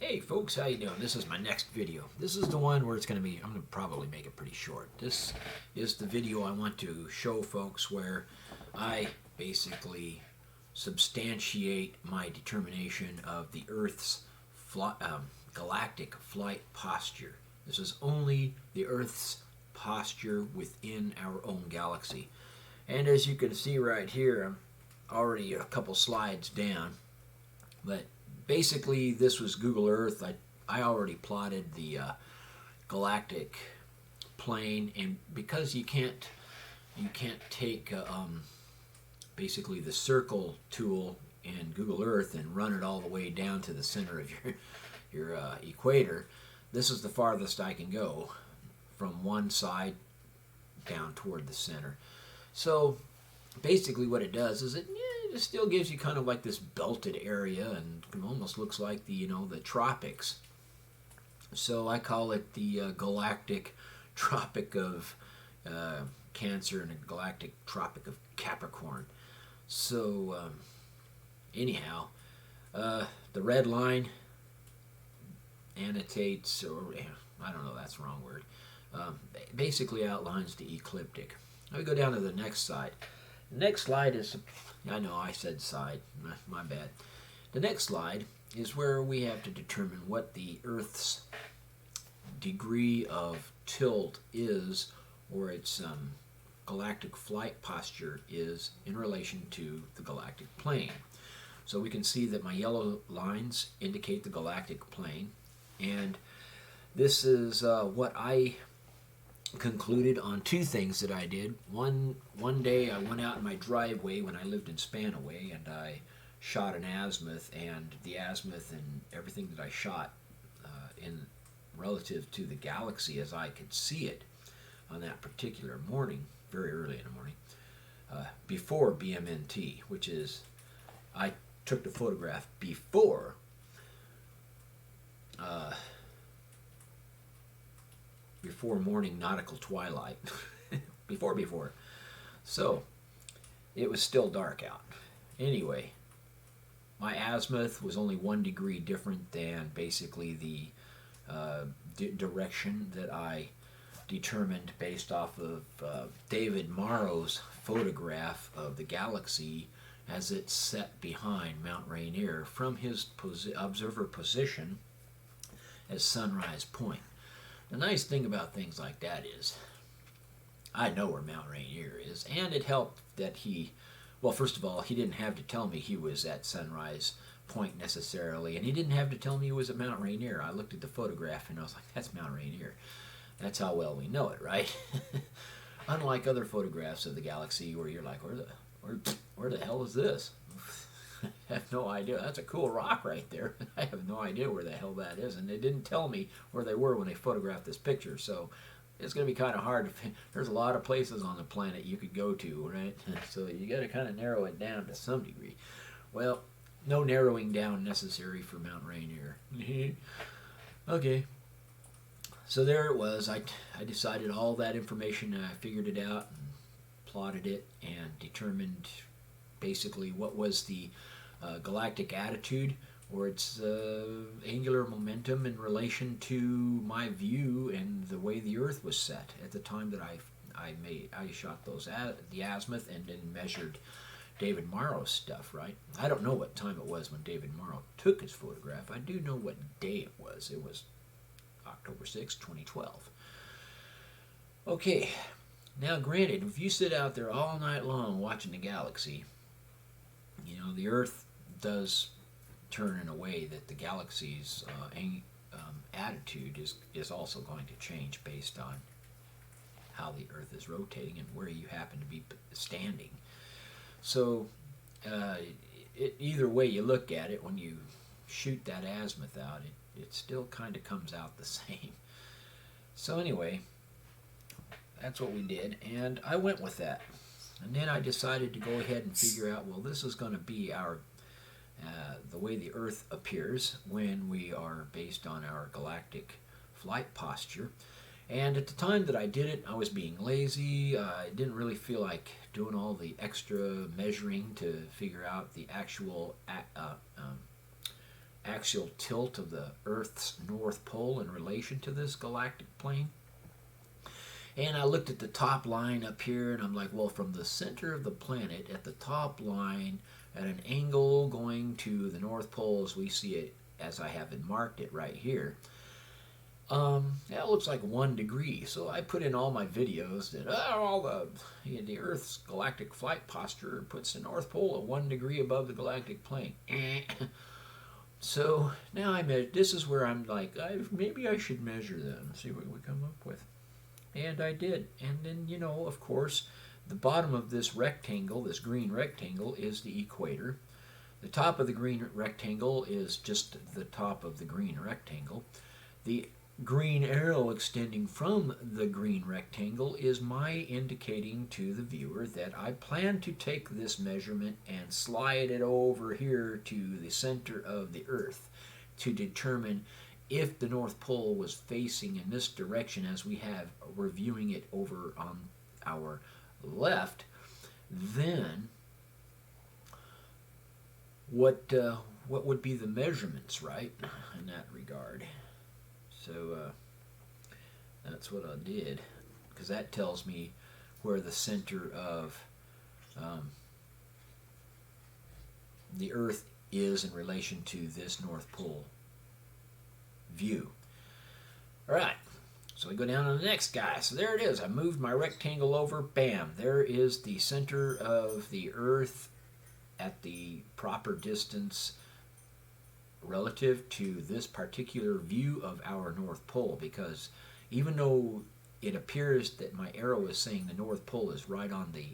Hey folks, how you doing? This is my next video. This is the one where I'm going to probably make it pretty short. This is the video I want to show folks where I basically substantiate my determination of the Earth's galactic flight posture. This is only the Earth's posture within our own galaxy. And as you can see right here, I'm already a couple slides down, but basically this was Google Earth. I already plotted the galactic plane, and because you can't take basically the circle tool in Google Earth and run it all the way down to the center of your equator. This is the farthest I can go from one side down toward the center. So basically what it does is it still gives you kind of like this belted area, and it almost looks like the tropics. So I call it the galactic tropic of Cancer and a galactic tropic of Capricorn. So anyhow, the red line annotates, or I don't know, that's the wrong word, basically outlines the ecliptic. Let me go down to the next slide. The next slide is, I know I said side, my bad. The next slide is where we have to determine what the Earth's degree of tilt is, or its galactic flight posture is in relation to the galactic plane. So we can see that my yellow lines indicate the galactic plane, and this is what I concluded on two things that I did. One day I went out in my driveway when I lived in Spanaway, and I shot an azimuth, and the azimuth and everything that I shot in relative to the galaxy as I could see it on that particular morning, very early in the morning, before BMNT, which is, I took the photograph before morning nautical twilight. before. So it was still dark out. Anyway, my azimuth was only 1 degree different than basically the direction that I determined based off of David Morrow's photograph of the galaxy as it's set behind Mount Rainier from his observer position as Sunrise Point. The nice thing about things like that is I know where Mount Rainier is, and it helped that first of all, he didn't have to tell me he was at Sunrise Point necessarily, and he didn't have to tell me he was at Mount Rainier. I looked at the photograph and I was like, that's Mount Rainier. That's how well we know it, right? Unlike other photographs of the galaxy where you're like, where the hell is this? I have no idea. That's a cool rock right there. I have no idea where the hell that is, and they didn't tell me where they were when they photographed this picture, so it's going to be kind of hard. There's a lot of places on the planet you could go to, right? So you got to kind of narrow it down to some degree. Well, no narrowing down necessary for Mount Rainier. Okay. So there it was. I decided all that information, I figured it out and plotted it and determined basically what was the galactic attitude, or its angular momentum in relation to my view and the way the Earth was set at the time that I shot the azimuth and then measured David Morrow's stuff, right? I don't know what time it was when David Morrow took his photograph. I do know what day it was. It was October 6, 2012. Okay, now granted, if you sit out there all night long watching the galaxy, the Earth does turn in a way that the galaxy's attitude is also going to change based on how the Earth is rotating and where you happen to be standing. So either way you look at it, when you shoot that azimuth out, it still kind of comes out the same. So anyway, that's what we did, and I went with that. And then I decided to go ahead and figure out, well, this is going to be our the way the Earth appears when we are based on our galactic flight posture. And at the time that I did it, I was being lazy. I didn't really feel like doing all the extra measuring to figure out the actual axial tilt of the Earth's north pole in relation to this galactic plane. And I looked at the top line up here, and I'm like, well, from the center of the planet at the top line at an angle going to the North Pole as we see it, as I have it marked it right here, that looks like 1 degree. So I put in all my videos that the Earth's galactic flight posture puts the North Pole at 1 degree above the galactic plane. So now this is where I'm like, maybe I should measure that and see what we come up with. And I did. And then, you know, of course, the bottom of this rectangle, this green rectangle, is the equator. The top of the green rectangle is just the top of the green rectangle. The green arrow extending from the green rectangle is my indicating to the viewer that I plan to take this measurement and slide it over here to the center of the Earth to determine if the North Pole was facing in this direction as we're viewing it over on our left, then what would be the measurements, right, in that regard? So that's what I did, because that tells me where the center of the Earth is in relation to this North Pole view. All right, so we go down to the next guy. So there it is. I moved my rectangle over. Bam, there is the center of the Earth at the proper distance relative to this particular view of our North Pole, because even though it appears that my arrow is saying the North Pole is right on the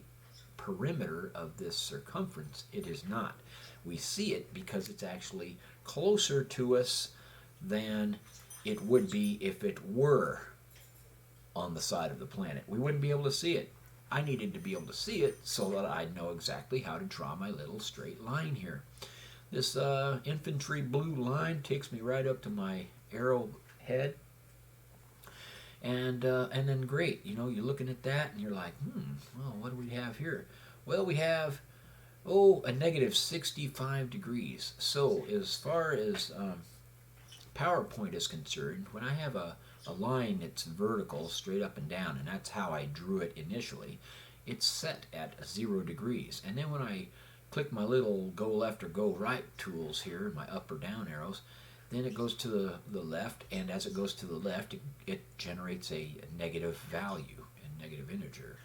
perimeter of this circumference, it is not. We see it because it's actually closer to us than it would be if it were on the side of the planet. We wouldn't be able to see it. I needed to be able to see it so that I'd know exactly how to draw my little straight line here. This infantry blue line takes me right up to my arrow head. And then great, you know, you're looking at that and you're like, well, what do we have here? Well, we have, a negative 65 degrees. So as far as PowerPoint is concerned, when I have a line that's vertical straight up and down, and that's how I drew it initially, it's set at 0 degrees. And then when I click my little go left or go right tools here, my up or down arrows, then it goes to the left, and as it goes to the left, it generates a negative value, a negative integer.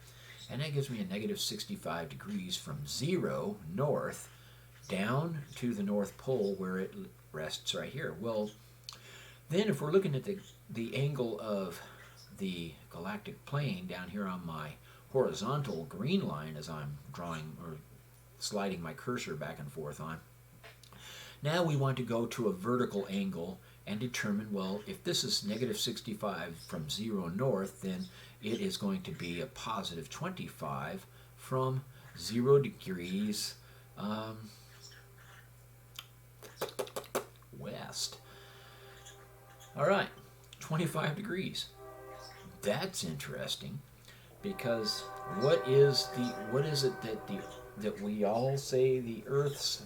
And that gives me a negative 65 degrees from 0 north down to the North Pole where it rests right here. Well, then if we're looking at the angle of the galactic plane down here on my horizontal green line as I'm drawing or sliding my cursor back and forth on, now we want to go to a vertical angle and determine, well, if this is negative 65 from 0 north, then it is going to be a positive 25 from 0 degrees west. All right, 25 degrees. That's interesting, because what is it that we all say the Earth's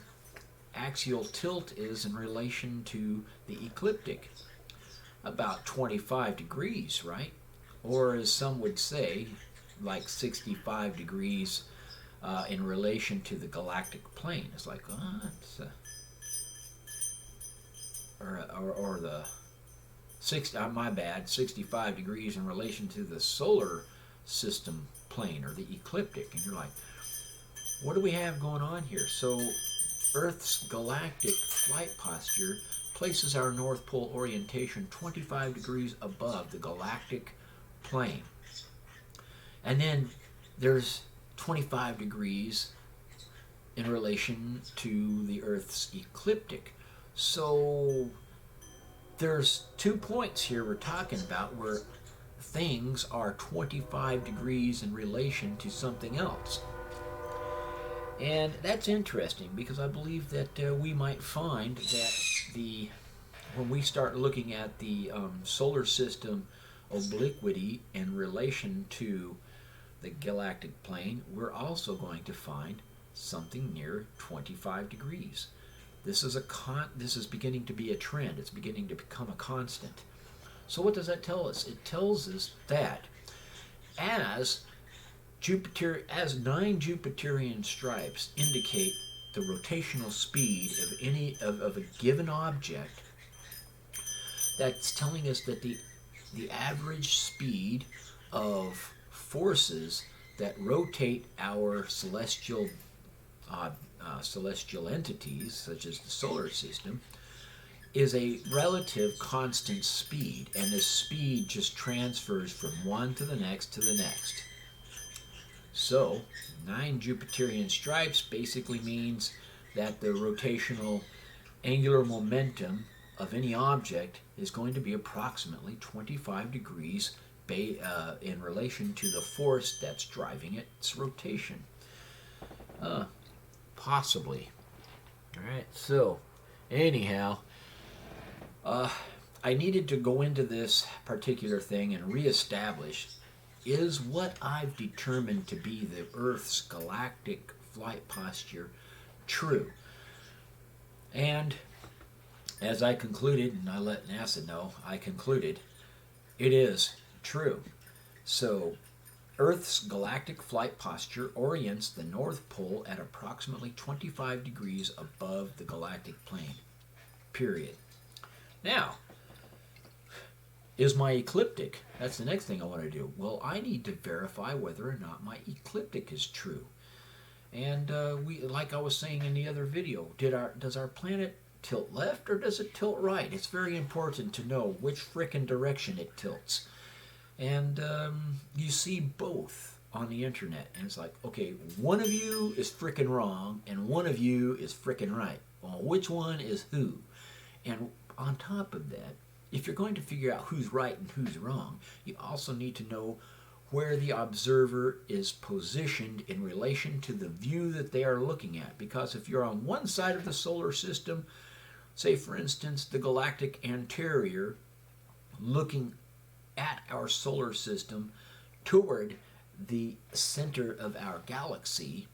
axial tilt is in relation to the ecliptic? About 25 degrees, right? Or as some would say, like 65 degrees in relation to the galactic plane. It's like, it's or the 65 degrees in relation to the solar system plane or the ecliptic. And you're like, what do we have going on here? So Earth's galactic flight posture places our North Pole orientation 25 degrees above the galactic plane. And then there's 25 degrees in relation to the Earth's ecliptic. So there's 2 points here we're talking about where things are 25 degrees in relation to something else. And that's interesting, because I believe that we might find that when we start looking at the solar system obliquity in relation to the galactic plane, we're also going to find something near 25 degrees. This is beginning to be a trend. It's beginning to become a constant. So what does that tell us? It tells us that as 9 Jupiterian stripes indicate the rotational speed of a given object, that's telling us that the average speed of forces that rotate our celestial entities, such as the solar system, is a relative constant speed, and this speed just transfers from one to the next to the next. So 9 Jupiterian stripes basically means that the rotational angular momentum of any object is going to be approximately 25 degrees in relation to the force that's driving its rotation. Possibly. Alright, so anyhow, I needed to go into this particular thing and reestablish, is what I've determined to be the Earth's galactic flight posture true? And as I concluded, and I let NASA know, I concluded it is true. So Earth's galactic flight posture orients the North Pole at approximately 25 degrees above the galactic plane. Period. Now, is my ecliptic? That's the next thing I want to do. Well, I need to verify whether or not my ecliptic is true. And like I was saying in the other video, does our planet tilt left or does it tilt right? It's very important to know which frickin' direction it tilts. And you see both on the internet, and it's like, okay, one of you is frickin' wrong and one of you is frickin' right. Well, which one is who? And on top of that, if you're going to figure out who's right and who's wrong, you also need to know where the observer is positioned in relation to the view that they are looking at. Because if you're on one side of the solar system, say for instance the galactic anterior, looking at our solar system toward the center of our galaxy,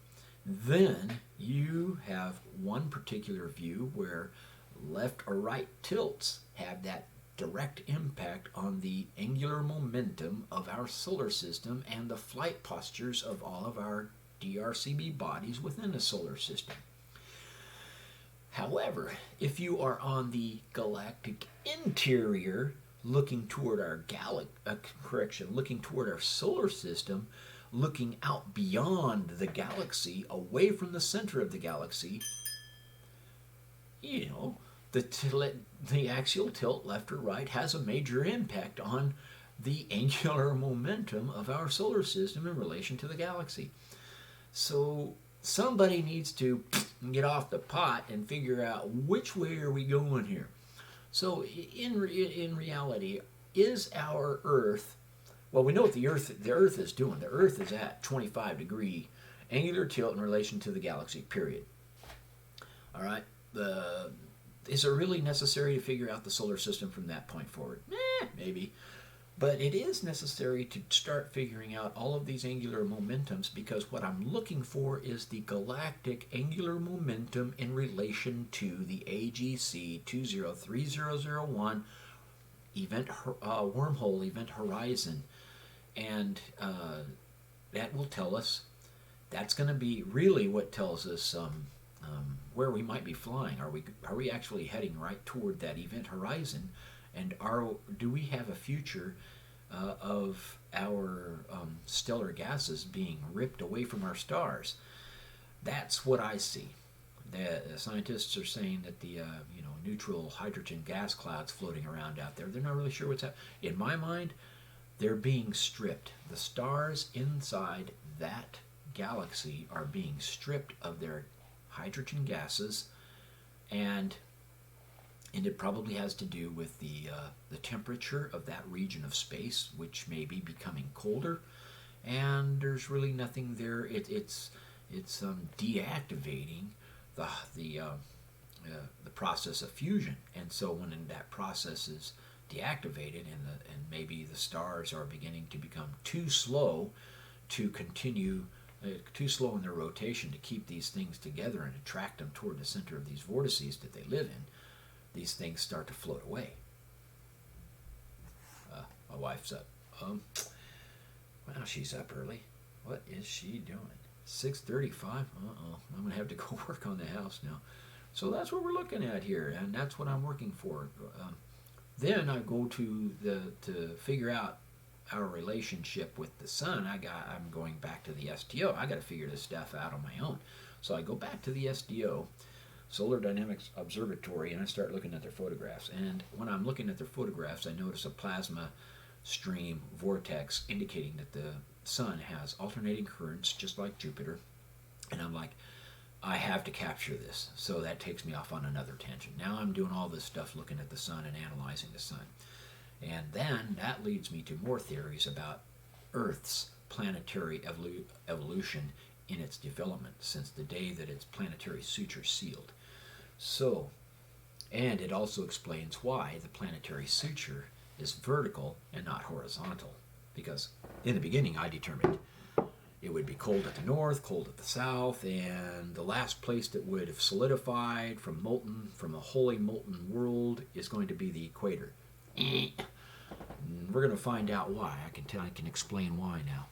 then you have one particular view where left or right tilts have that direct impact on the angular momentum of our solar system and the flight postures of all of our DRCB bodies within the solar system. However, if you are on the galactic interior, looking toward our looking toward our solar system, looking out beyond the galaxy, away from the center of the galaxy, you know, the axial tilt left or right has a major impact on the angular momentum of our solar system in relation to the galaxy. So somebody needs to get off the pot and figure out which way are we going here. So in reality, is our Earth, well, we know what the Earth is doing. The Earth is at 25 degree angular tilt in relation to the galaxy, period. All right. Is it really necessary to figure out the solar system from that point forward? Maybe. But it is necessary to start figuring out all of these angular momentums, because what I'm looking for is the galactic angular momentum in relation to the AGC 203001 wormhole event horizon. And that will tell us, that's going to be really what tells us where we might be flying. Are we actually heading right toward that event horizon? And do we have a future of our stellar gases being ripped away from our stars? That's what I see. The scientists are saying that the neutral hydrogen gas clouds floating around out there, they're not really sure what's happening. In my mind, they're being stripped. The stars inside that galaxy are being stripped of their hydrogen gases, and it probably has to do with the temperature of that region of space, which may be becoming colder, and there's really nothing there. It's deactivating the process of fusion, and so when that process is deactivated and maybe the stars are beginning to become too slow to continue too slow in their rotation to keep these things together and attract them toward the center of these vortices that they live in, these things start to float away. My wife's up. Well, she's up early. What is she doing? 6:35? I'm going to have to go work on the house now. So that's what we're looking at here, and that's what I'm working for. Then I go to figure out our relationship with the sun. I'm going back to the SDO. I got to figure this stuff out on my own. So I go back to the SDO, Solar Dynamics Observatory, and I start looking at their photographs. And when I'm looking at their photographs, I notice a plasma stream vortex indicating that the sun has alternating currents just like Jupiter. And I'm like, I have to capture this. So that takes me off on another tangent. Now I'm doing all this stuff looking at the sun and analyzing the sun. And then that leads me to more theories about Earth's planetary evolution in its development since the day that its planetary suture sealed. So, and it also explains why the planetary suture is vertical and not horizontal. Because in the beginning I determined it would be cold at the north, cold at the south, and the last place that would have solidified from a wholly molten world is going to be the equator. We're going to find out why. I can explain why now.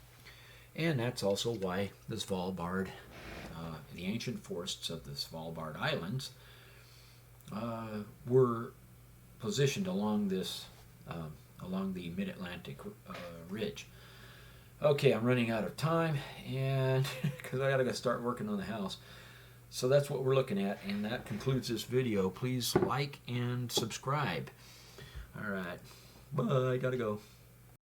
And that's also why the Svalbard, the ancient forests of the Svalbard Islands, were positioned along the mid-Atlantic ridge. Okay, I'm running out of time, and because I gotta start working on the house. So that's what we're looking at, and that concludes this video. Please like and subscribe. All right, bye. Gotta go.